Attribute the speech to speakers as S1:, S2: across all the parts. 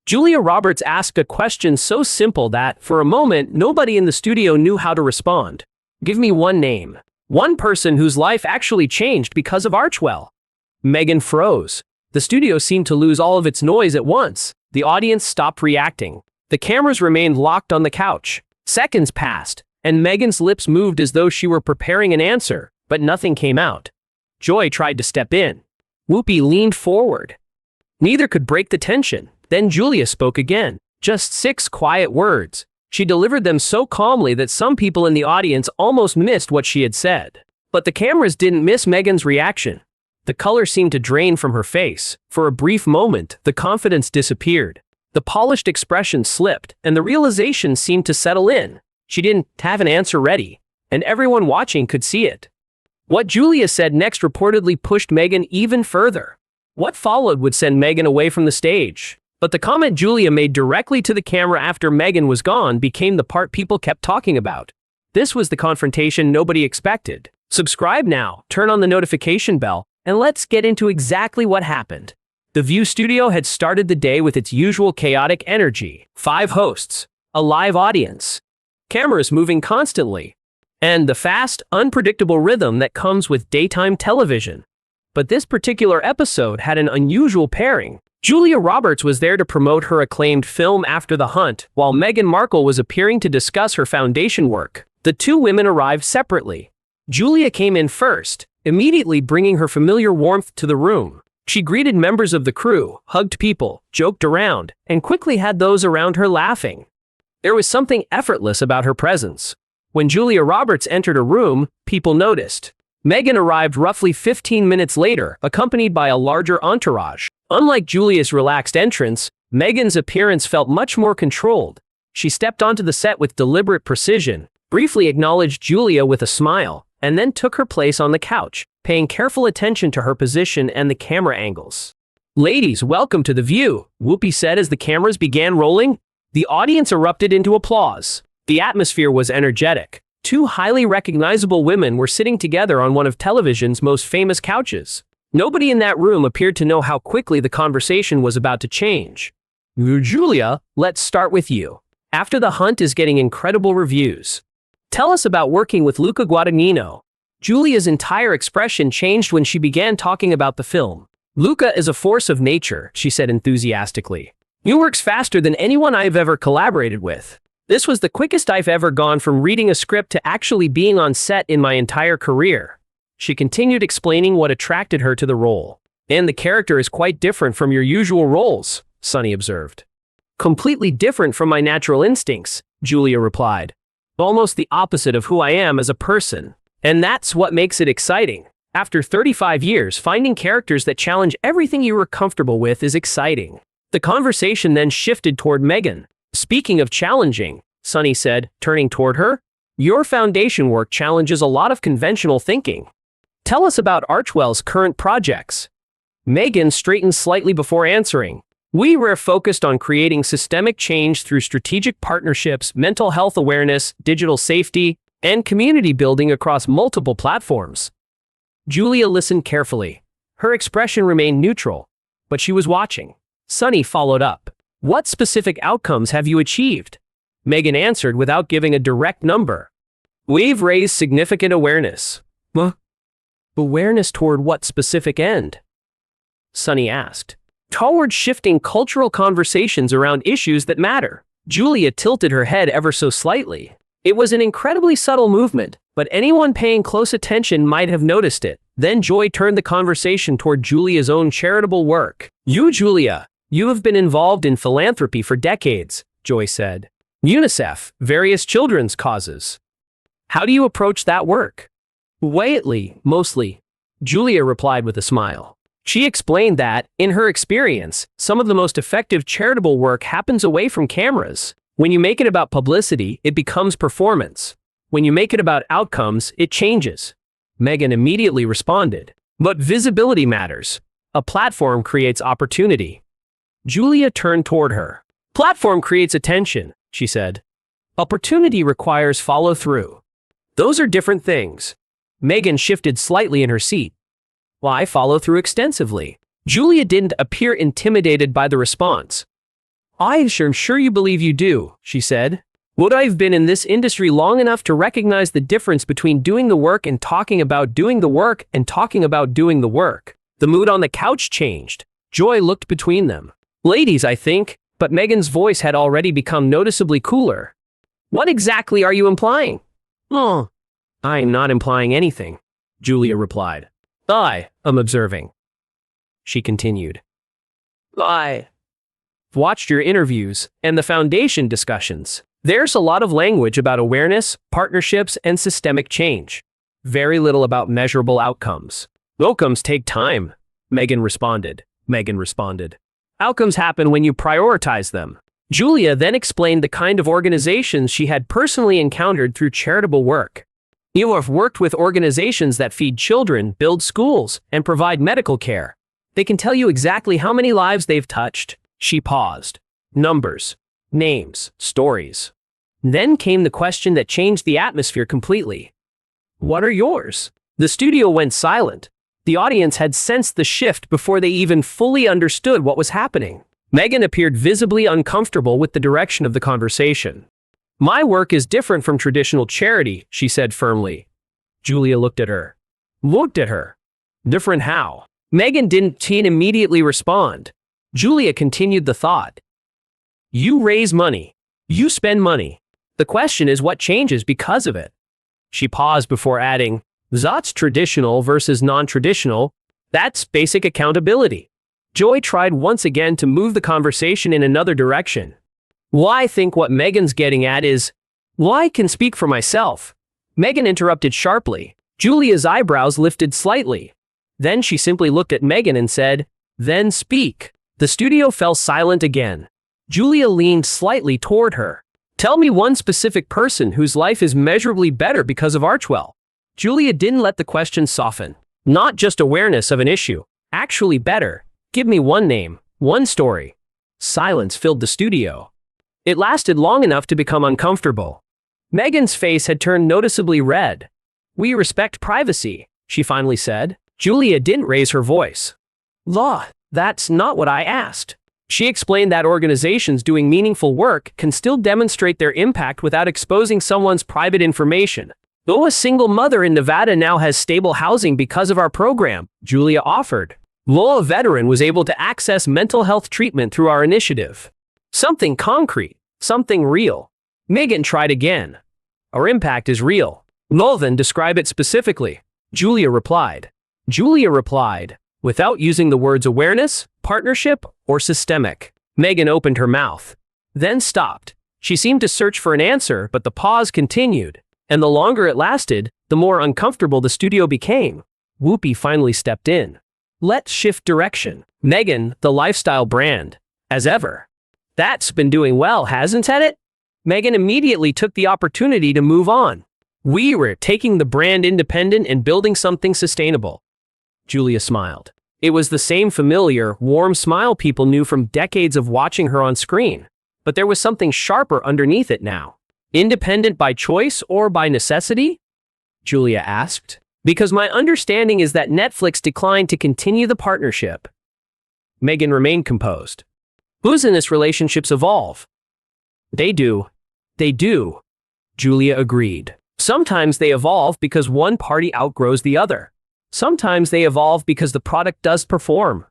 S1: Julia Roberts asked a question so simple that, for a moment, nobody in the studio knew how to respond. Give me one name. One person whose life actually changed because of Archwell. Meghan froze. The studio seemed to lose all of its noise at once. The audience stopped reacting. The cameras remained locked on the couch. Seconds passed, and Meghan's lips moved as though she were preparing an answer, but nothing came out. Joy tried to step in. Whoopi leaned forward. Neither could break the tension. Then Julia spoke again. Just 6 quiet words. She delivered them so calmly that some people in the audience almost missed what she had said. But the cameras didn't miss Meghan's reaction. The color seemed to drain from her face. For a brief moment, the confidence disappeared. The polished expression slipped, and the realization seemed to settle in. She didn't have an answer ready, and everyone watching could see it. What Julia said next reportedly pushed Meghan even further. What followed would send Meghan away from the stage. But the comment Julia made directly to the camera after Meghan was gone became the part people kept talking about. This was the confrontation nobody expected. Subscribe now, turn on the notification bell, and let's get into exactly what happened. The View studio had started the day with its usual chaotic energy. 5 hosts, a live audience, cameras moving constantly, and the fast, unpredictable rhythm that comes with daytime television. But this particular episode had an unusual pairing. Julia Roberts was there to promote her acclaimed film After the Hunt, while Meghan Markle was appearing to discuss her foundation work. The two women arrived separately. Julia came in first, immediately bringing her familiar warmth to the room. She greeted members of the crew, hugged people, joked around, and quickly had those around her laughing. There was something effortless about her presence. When Julia Roberts entered a room, people noticed. Meghan arrived roughly 15 minutes later, accompanied by a larger entourage. Unlike Julia's relaxed entrance, Meghan's appearance felt much more controlled. She stepped onto the set with deliberate precision, briefly acknowledged Julia with a smile, and then took her place on the couch, paying careful attention to her position and the camera angles. "Ladies, welcome to The View," Whoopi said as the cameras began rolling. The audience erupted into applause. The atmosphere was energetic. 2 highly recognizable women were sitting together on one of television's most famous couches. Nobody in that room appeared to know how quickly the conversation was about to change. "Julia, let's start with you. After the Hunt is getting incredible reviews. Tell us about working with Luca Guadagnino." Julia's entire expression changed when she began talking about the film. "Luca is a force of nature," she said enthusiastically. "He works faster than anyone I've ever collaborated with. This was the quickest I've ever gone from reading a script to actually being on set in my entire career." She continued explaining what attracted her to the role. "And the character is quite different from your usual roles," Sunny observed. "Completely different from my natural instincts," Julia replied. "Almost the opposite of who I am as a person. And that's what makes it exciting. After 35 years, finding characters that challenge everything you were comfortable with is exciting." The conversation then shifted toward Meghan. "Speaking of challenging," Sunny said, turning toward her, "your foundation work challenges a lot of conventional thinking. Tell us about Archwell's current projects." Meghan straightened slightly before answering. "We were focused on creating systemic change through strategic partnerships, mental health awareness, digital safety, and community building across multiple platforms." Julia listened carefully. Her expression remained neutral, but she was watching. Sunny followed up. "What specific outcomes have you achieved?" Meghan answered without giving a direct number. "We've raised significant awareness." "Awareness toward what specific end?" Sunny asked. "Toward shifting cultural conversations around issues that matter." Julia tilted her head ever so slightly. It was an incredibly subtle movement, but anyone paying close attention might have noticed it. Then Joy turned the conversation toward Julia's own charitable work. Julia, you have been involved in philanthropy for decades," Joy said. "UNICEF, various children's causes. How do you approach that work?" "Quietly, mostly," Julia replied with a smile. She explained that, in her experience, some of the most effective charitable work happens away from cameras. When you make it about publicity, it becomes performance. When you make it about outcomes, it changes. Meghan immediately responded. "But visibility matters. A platform creates opportunity." Julia turned toward her. "Platform creates attention," she said. "Opportunity requires follow-through. Those are different things." Meghan shifted slightly in her seat. "Well, I follow through extensively." Julia didn't appear intimidated by the response. I'm sure you believe you do, she said. Would I have been in this industry long enough to recognize the difference between doing the work and talking about doing the work and talking about doing the work? The mood on the couch changed. Joy looked between them. Ladies, I think, but Meghan's voice had already become noticeably cooler. What exactly are you implying? Oh, I'm not implying anything, Julia replied. I am observing. She continued. I've watched your interviews and the foundation discussions. There's a lot of language about awareness, partnerships, and systemic change. Very little about measurable outcomes. Outcomes take time, Meghan responded. Outcomes happen when you prioritize them. Julia then explained the kind of organizations she had personally encountered through charitable work. You have worked with organizations that feed children, build schools, and provide medical care. They can tell you exactly how many lives they've touched. She paused. Numbers, names, stories. Then came the question that changed the atmosphere completely. What are yours? The studio went silent. The audience had sensed the shift before they even fully understood what was happening. Meghan appeared visibly uncomfortable with the direction of the conversation. My work is different from traditional charity, she said firmly. Julia looked at her. Different how? Meghan didn't immediately respond. Julia continued the thought. You raise money. You spend money. The question is what changes because of it. She paused before adding, that's traditional versus non-traditional. That's basic accountability. Joy tried once again to move the conversation in another direction. Well, I think what Meghan's getting at is, well, I can speak for myself. Meghan interrupted sharply. Julia's eyebrows lifted slightly. Then she simply looked at Meghan and said, then speak. The studio fell silent again. Julia leaned slightly toward her. Tell me one specific person whose life is measurably better because of Archwell. Julia didn't let the question soften. Not just awareness of an issue. Actually better. Give me one name, one story. Silence filled the studio. It lasted long enough to become uncomfortable. Meghan's face had turned noticeably red. We respect privacy, she finally said. Julia didn't raise her voice. Law, that's not what I asked. She explained that organizations doing meaningful work can still demonstrate their impact without exposing someone's private information. Though a single mother in Nevada now has stable housing because of our program, Julia offered. A veteran was able to access mental health treatment through our initiative. Something concrete, something real. Meghan tried again. Our impact is real. Then describe it specifically. Julia replied, without using the words awareness, partnership, or systemic. Meghan opened her mouth, then stopped. She seemed to search for an answer, but the pause continued, and the longer it lasted, the more uncomfortable the studio became. Whoopi finally stepped in. Let's shift direction. Meghan, the lifestyle brand. As ever. That's been doing well, hasn't it? Meghan immediately took the opportunity to move on. We were taking the brand independent and building something sustainable. Julia smiled. It was the same familiar, warm smile people knew from decades of watching her on screen. But there was something sharper underneath it now. Independent by choice or by necessity? Julia asked. Because my understanding is that Netflix declined to continue the partnership. Meghan remained composed. Business relationships evolve. They do. Julia agreed. Sometimes they evolve because one party outgrows the other. Sometimes they evolve because the product does perform.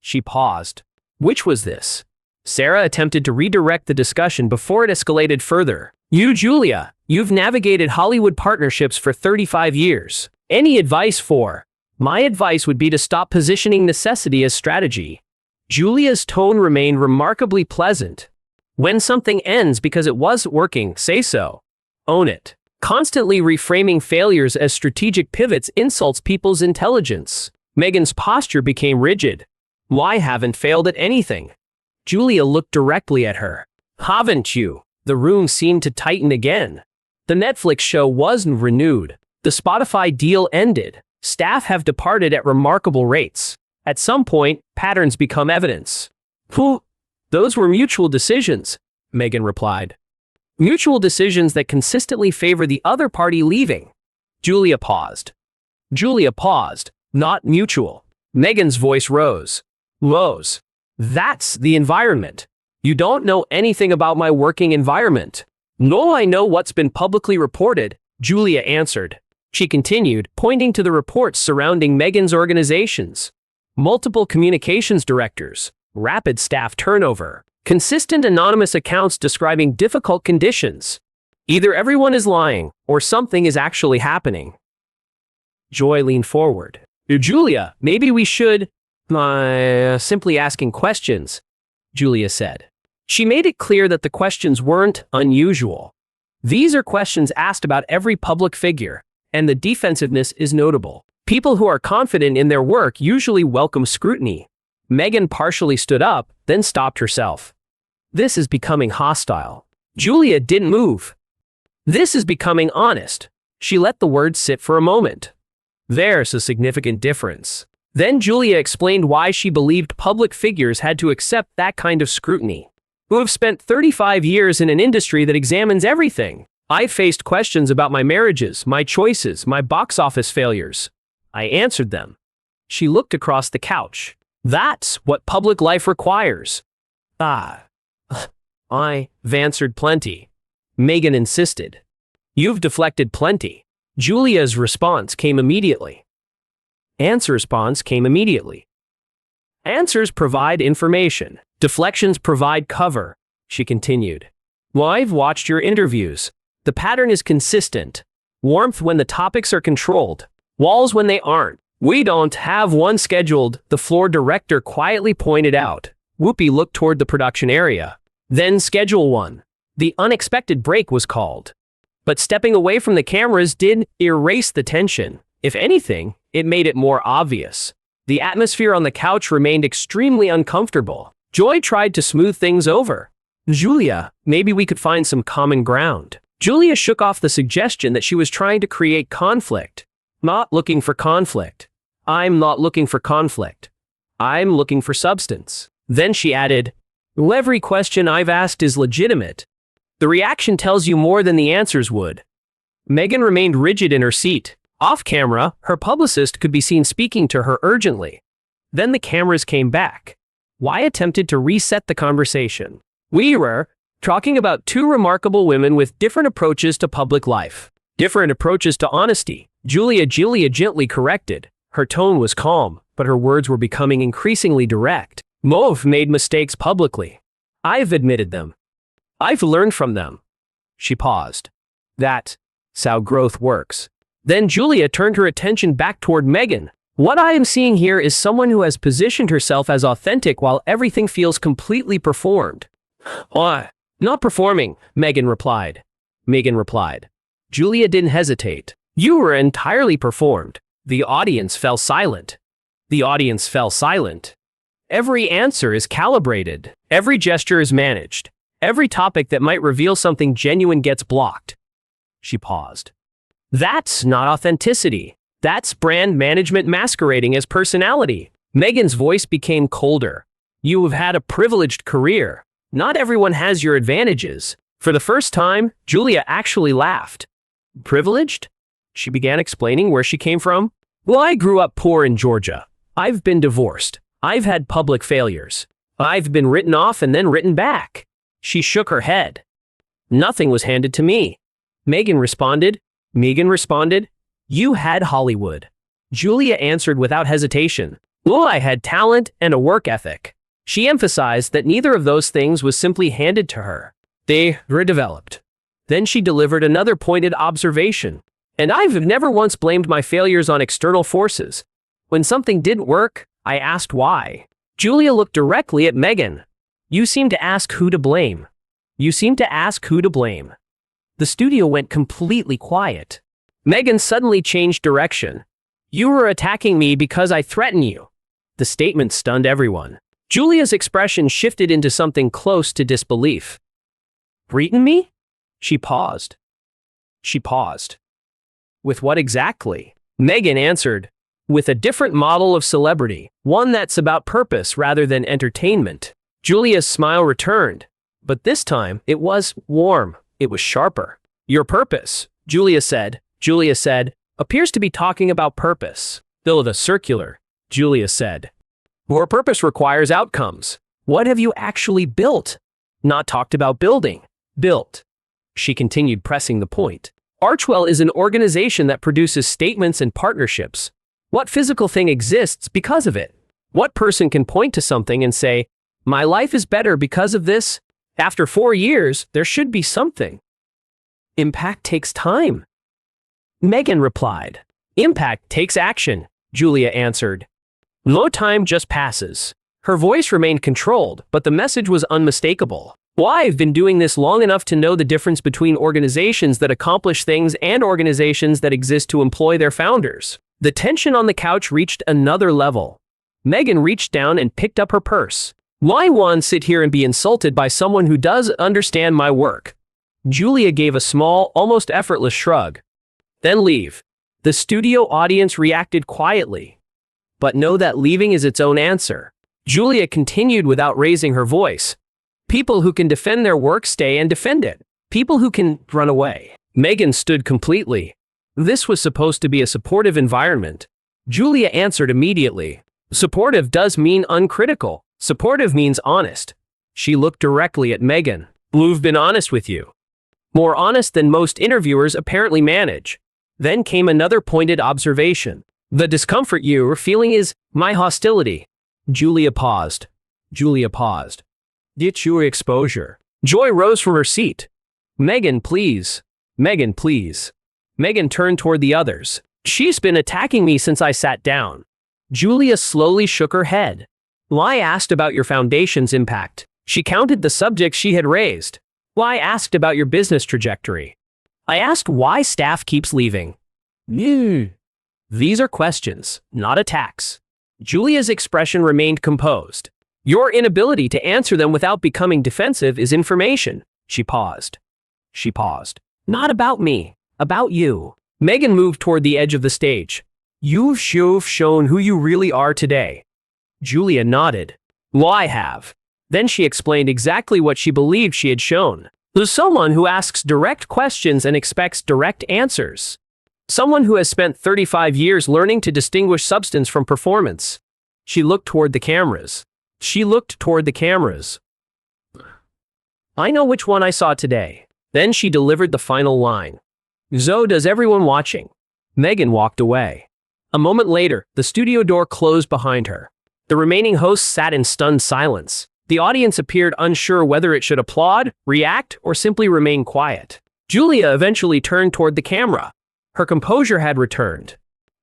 S1: She paused. Which was this? Sarah attempted to redirect the discussion before it escalated further. You, Julia, you've navigated Hollywood partnerships for 35 years. Any advice for? My advice would be to stop positioning necessity as strategy. Julia's tone remained remarkably pleasant. When something ends because it wasn't working, say so. Own it. Constantly reframing failures as strategic pivots insults people's intelligence. Meghan's posture became rigid. Why haven't failed at anything? Julia looked directly at her. Haven't you? The room seemed to tighten again. The Netflix show wasn't renewed. The Spotify deal ended. Staff have departed at remarkable rates. At some point, patterns become evidence. Those were mutual decisions, Meghan replied. Mutual decisions that consistently favor the other party leaving. Julia paused. Not mutual. Meghan's voice rose. That's the environment. You don't know anything about my working environment. No, I know what's been publicly reported, Julia answered. She continued, pointing to the reports surrounding Meghan's organizations. Multiple communications directors, rapid staff turnover, consistent anonymous accounts describing difficult conditions. Either everyone is lying, or something is actually happening. Joy leaned forward. Julia, maybe we should… simply asking questions, Julia said. She made it clear that the questions weren't unusual. These are questions asked about every public figure, and the defensiveness is notable. People who are confident in their work usually welcome scrutiny. Meghan partially stood up, then stopped herself. This is becoming hostile. Julia didn't move. This is becoming honest. She let the words sit for a moment. There's a significant difference. Then Julia explained why she believed public figures had to accept that kind of scrutiny. Who have spent 35 years in an industry that examines everything. I faced questions about my marriages, my choices, my box office failures. I answered them. She looked across the couch. That's what public life requires. I've answered plenty. Meghan insisted. You've deflected plenty. Julia's response came immediately. Answers provide information. Deflections provide cover, she continued. Well, I've watched your interviews. The pattern is consistent. Warmth when the topics are controlled. Walls when they aren't. We don't have one scheduled, the floor director quietly pointed out. Whoopi looked toward the production area. Then schedule one. The unexpected break was called. But stepping away from the cameras did erase the tension. If anything, it made it more obvious. The atmosphere on the couch remained extremely uncomfortable. Joy tried to smooth things over. Julia, maybe we could find some common ground. Julia shook off the suggestion that she was trying to create conflict. Not looking for conflict. I'm not looking for conflict. I'm looking for substance. Then she added, well, every question I've asked is legitimate. The reaction tells you more than the answers would. Meghan remained rigid in her seat. Off camera, her publicist could be seen speaking to her urgently. Then the cameras came back. Why attempted to reset the conversation. We were talking about two remarkable women with different approaches to public life. Different approaches to honesty. Julia gently corrected. Her tone was calm, but her words were becoming increasingly direct. Both made mistakes publicly. I've admitted them. I've learned from them. She paused. That's how growth works. Then Julia turned her attention back toward Meghan. What I am seeing here is someone who has positioned herself as authentic while everything feels completely performed. Not performing, Meghan replied. Julia didn't hesitate. You were entirely performed. The audience fell silent. Every answer is calibrated. Every gesture is managed. Every topic that might reveal something genuine gets blocked. She paused. That's not authenticity. That's brand management masquerading as personality. Meghan's voice became colder. You have had a privileged career. Not everyone has your advantages. For the first time, Julia actually laughed. Privileged? She began explaining where she came from. Well, I grew up poor in Georgia. I've been divorced. I've had public failures. I've been written off and then written back. She shook her head. Nothing was handed to me. Meghan responded. You had Hollywood. Julia answered without hesitation. Well, I had talent and a work ethic. She emphasized that neither of those things was simply handed to her. They were developed. Then she delivered another pointed observation. And I've never once blamed my failures on external forces. When something didn't work, I asked why. Julia looked directly at Meghan. You seem to ask who to blame. The studio went completely quiet. Meghan suddenly changed direction. You were attacking me because I threaten you. The statement stunned everyone. Julia's expression shifted into something close to disbelief. Threaten me? She paused. With what exactly? Meghan answered. With a different model of celebrity, one that's about purpose rather than entertainment. Julia's smile returned, but this time it was warm. It was sharper. Your purpose, Julia said, appears to be talking about purpose. Build a circular, Julia said. Your purpose requires outcomes. What have you actually built? Not talked about building. Built. She continued, pressing the point. Archwell is an organization that produces statements and partnerships. What physical thing exists because of it? What person can point to something and say, my life is better because of this? After 4 years, there should be something. Impact takes time. Meghan replied. Impact takes action, Julia answered. No time just passes. Her voice remained controlled, but the message was unmistakable. Why I've been doing this long enough to know the difference between organizations that accomplish things and organizations that exist to employ their founders. The tension on the couch reached another level. Meghan reached down and picked up her purse. Why one sit here and be insulted by someone who does understand my work? Julia gave a small, almost effortless shrug. Then leave. The studio audience reacted quietly. But know that leaving is its own answer. Julia continued without raising her voice. People who can defend their work stay and defend it. People who can run away. Meghan stood completely. This was supposed to be a supportive environment. Julia answered immediately. Supportive does mean uncritical. Supportive means honest. She looked directly at Meghan. We've been honest with you. More honest than most interviewers apparently manage. Then came another pointed observation. The discomfort you are feeling is my hostility. Julia paused. It's your exposure. Joy rose from her seat. Meghan, please. Meghan, please. Meghan turned toward the others. She's been attacking me since I sat down. Julia slowly shook her head. I asked about your foundation's impact. She counted the subjects she had raised. I asked about your business trajectory. I asked why staff keeps leaving. These are questions, not attacks. Julia's expression remained composed. Your inability to answer them without becoming defensive is information. She paused. Not about me, about you. Meghan moved toward the edge of the stage. You've shown who you really are today. Julia nodded. I have. Then she explained exactly what she believed she had shown. There's someone who asks direct questions and expects direct answers. Someone who has spent 35 years learning to distinguish substance from performance. She looked toward the cameras. I know which one I saw today. Then she delivered the final line. So does everyone watching. Meghan walked away. A moment later, the studio door closed behind her. The remaining hosts sat in stunned silence. The audience appeared unsure whether it should applaud, react, or simply remain quiet. Julia eventually turned toward the camera. Her composure had returned.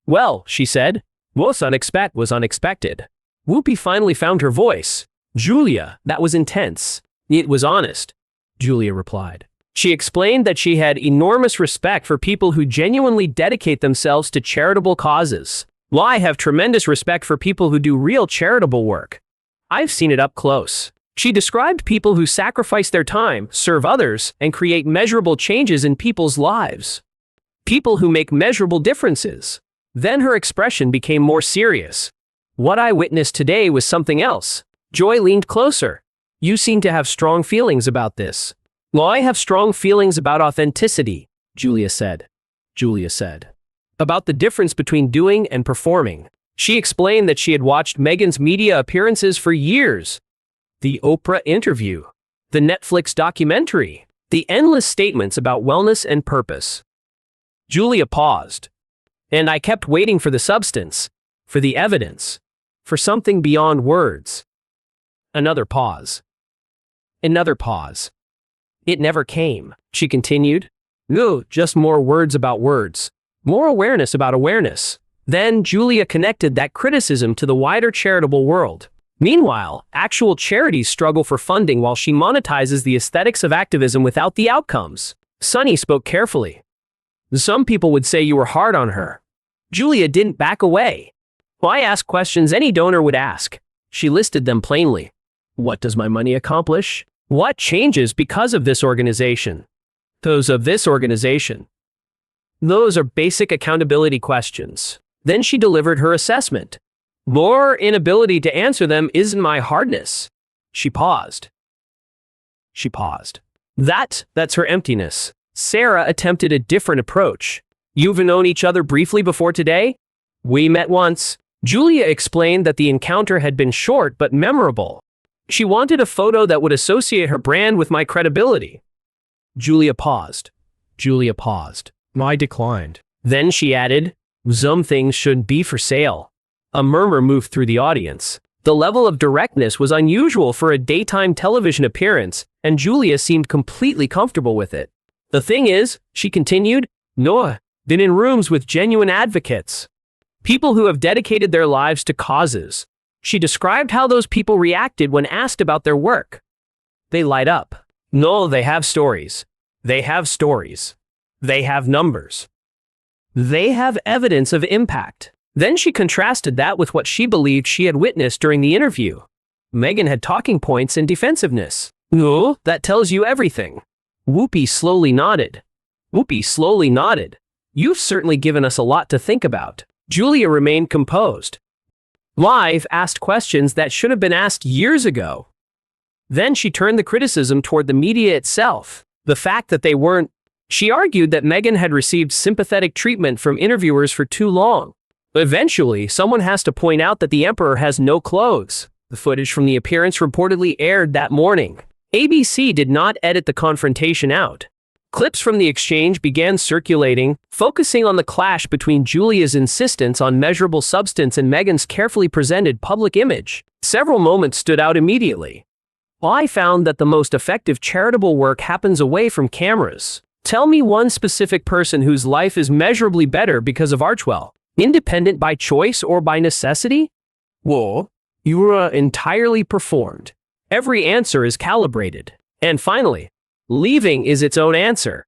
S1: Well, she said, was unexpected. Whoopi finally found her voice. Julia, that was intense. It was honest, Julia replied. She explained that she had enormous respect for people who genuinely dedicate themselves to charitable causes. I have tremendous respect for people who do real charitable work. I've seen it up close. She described people who sacrifice their time, serve others, and create measurable changes in people's lives. People who make measurable differences. Then her expression became more serious. What I witnessed today was something else. Joy leaned closer. You seem to have strong feelings about this. I have strong feelings about authenticity, Julia said. About the difference between doing and performing. She explained that she had watched Meghan's media appearances for years. The Oprah interview. The Netflix documentary. The endless statements about wellness and purpose. Julia paused. And I kept waiting for the substance, for the evidence, for something beyond words. Another pause. It never came, she continued. No, just more words about words. More awareness about awareness. Then Julia connected that criticism to the wider charitable world. Meanwhile, actual charities struggle for funding while she monetizes the aesthetics of activism without the outcomes. Sunny spoke carefully. Some people would say you were hard on her. Julia didn't back away. I asked questions any donor would ask. She listed them plainly. What does my money accomplish? What changes because of this organization? Those of this organization. Those are basic accountability questions. Then she delivered her assessment. Your inability to answer them isn't my hardness. She paused. That's her emptiness. Sarah attempted a different approach. You've known each other briefly before today? We met once. Julia explained that the encounter had been short but memorable. She wanted a photo that would associate her brand with my credibility. Julia paused. I declined. Then she added, "Some things shouldn't be for sale." A murmur moved through the audience. The level of directness was unusual for a daytime television appearance, and Julia seemed completely comfortable with it. "The thing is," she continued, "Noah, been in rooms with genuine advocates. People who have dedicated their lives to causes." She described how those people reacted when asked about their work. "They light up. No, they have stories. They have stories. They have numbers. They have evidence of impact." Then she contrasted that with what she believed she had witnessed during the interview. Meghan had talking points and defensiveness. "No, that tells you everything." Whoopi slowly nodded. "You've certainly given us a lot to think about." Julia remained composed. Live asked questions that should have been asked years ago. Then she turned the criticism toward the media itself. The fact that they weren't. She argued that Meghan had received sympathetic treatment from interviewers for too long. Eventually, someone has to point out that the emperor has no clothes. The footage from the appearance reportedly aired that morning. ABC did not edit the confrontation out. Clips from the exchange began circulating, focusing on the clash between Julia's insistence on measurable substance and Meghan's carefully presented public image. Several moments stood out immediately. "I found that the most effective charitable work happens away from cameras. Tell me one specific person whose life is measurably better because of Archwell. Independent by choice or by necessity? Whoa, you are entirely performed. Every answer is calibrated." And finally, leaving is its own answer.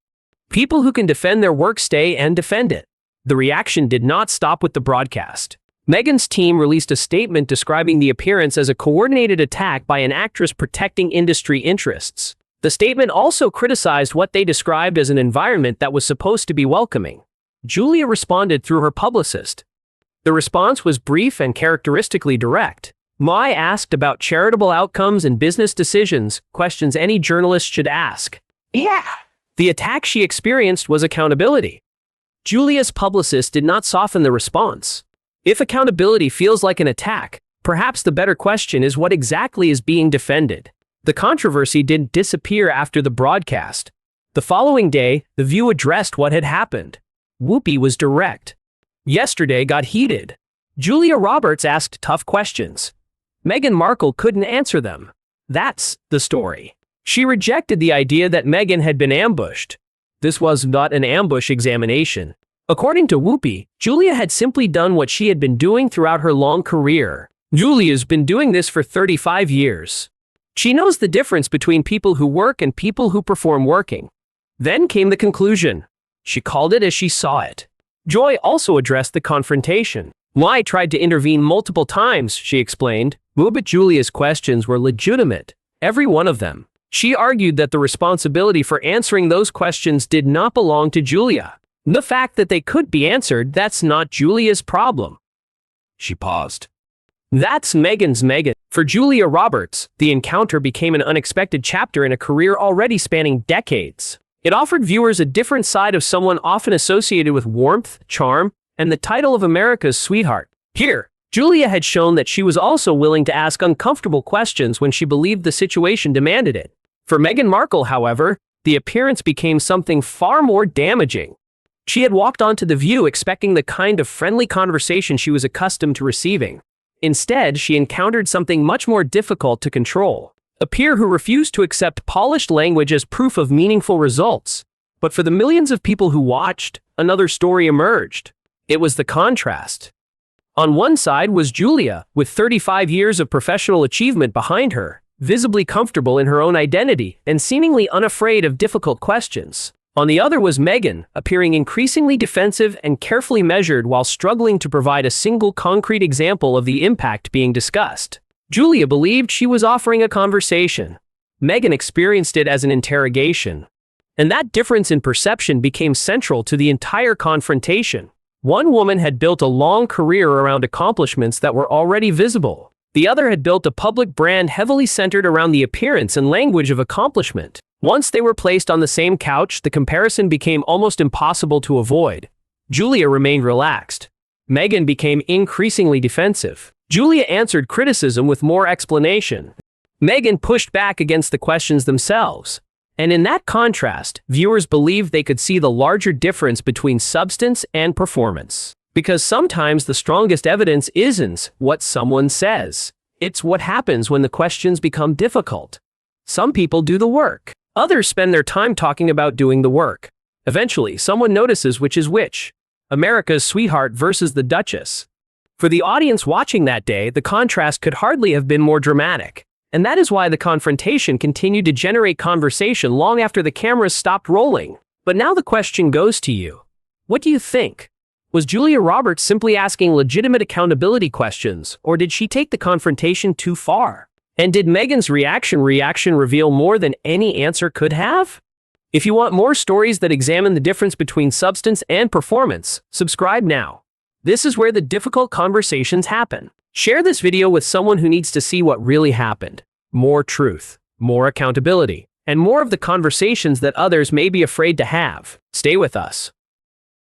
S1: People who can defend their work stay and defend it. The reaction did not stop with the broadcast. Meghan's team released a statement describing the appearance as a coordinated attack by an actress protecting industry interests. The statement also criticized what they described as an environment that was supposed to be welcoming. Julia responded through her publicist. The response was brief and characteristically direct. "I asked about charitable outcomes and business decisions, questions any journalist should ask." Yeah. The attack she experienced was accountability. Julia's publicist did not soften the response. If accountability feels like an attack, perhaps the better question is what exactly is being defended. The controversy didn't disappear after the broadcast. The following day, The View addressed what had happened. Whoopi was direct. Yesterday got heated. Julia Roberts asked tough questions. Meghan Markle couldn't answer them. That's the story. She rejected the idea that Meghan had been ambushed. This was not an ambush examination. According to Whoopi, Julia had simply done what she had been doing throughout her long career. Julia's been doing this for 35 years. She knows the difference between people who work and people who perform working. Then came the conclusion. She called it as she saw it. Joy also addressed the confrontation. "I tried to intervene multiple times," she explained, but Julia's questions were legitimate. Every one of them. She argued that the responsibility for answering those questions did not belong to Julia. The fact that they could be answered, that's not Julia's problem. She paused. That's Meghan's. For Julia Roberts, the encounter became an unexpected chapter in a career already spanning decades. It offered viewers a different side of someone often associated with warmth, charm, and the title of America's sweetheart. Here, Julia had shown that she was also willing to ask uncomfortable questions when she believed the situation demanded it. For Meghan Markle, however, the appearance became something far more damaging. She had walked onto The View expecting the kind of friendly conversation she was accustomed to receiving. Instead, she encountered something much more difficult to control. A peer who refused to accept polished language as proof of meaningful results. But for the millions of people who watched, another story emerged. It was the contrast. On one side was Julia, with 35 years of professional achievement behind her, visibly comfortable in her own identity and seemingly unafraid of difficult questions. On the other was Meghan, appearing increasingly defensive and carefully measured while struggling to provide a single concrete example of the impact being discussed. Julia believed she was offering a conversation. Meghan experienced it as an interrogation. And that difference in perception became central to the entire confrontation. One woman had built a long career around accomplishments that were already visible. The other had built a public brand heavily centered around the appearance and language of accomplishment. Once they were placed on the same couch, the comparison became almost impossible to avoid. Julia remained relaxed. Meghan became increasingly defensive. Julia answered criticism with more explanation. Meghan pushed back against the questions themselves. And in that contrast, viewers believed they could see the larger difference between substance and performance. Because sometimes the strongest evidence isn't what someone says. It's what happens when the questions become difficult. Some people do the work. Others spend their time talking about doing the work. Eventually, someone notices which is which. America's sweetheart versus the Duchess. For the audience watching that day, the contrast could hardly have been more dramatic. And that is why the confrontation continued to generate conversation long after the cameras stopped rolling. But now the question goes to you. What do you think? Was Julia Roberts simply asking legitimate accountability questions, or did she take the confrontation too far? And did Meghan's reaction reveal more than any answer could have? If you want more stories that examine the difference between substance and performance, subscribe now. This is where the difficult conversations happen. Share this video with someone who needs to see what really happened. More truth, more accountability, and more of the conversations that others may be afraid to have. Stay with us.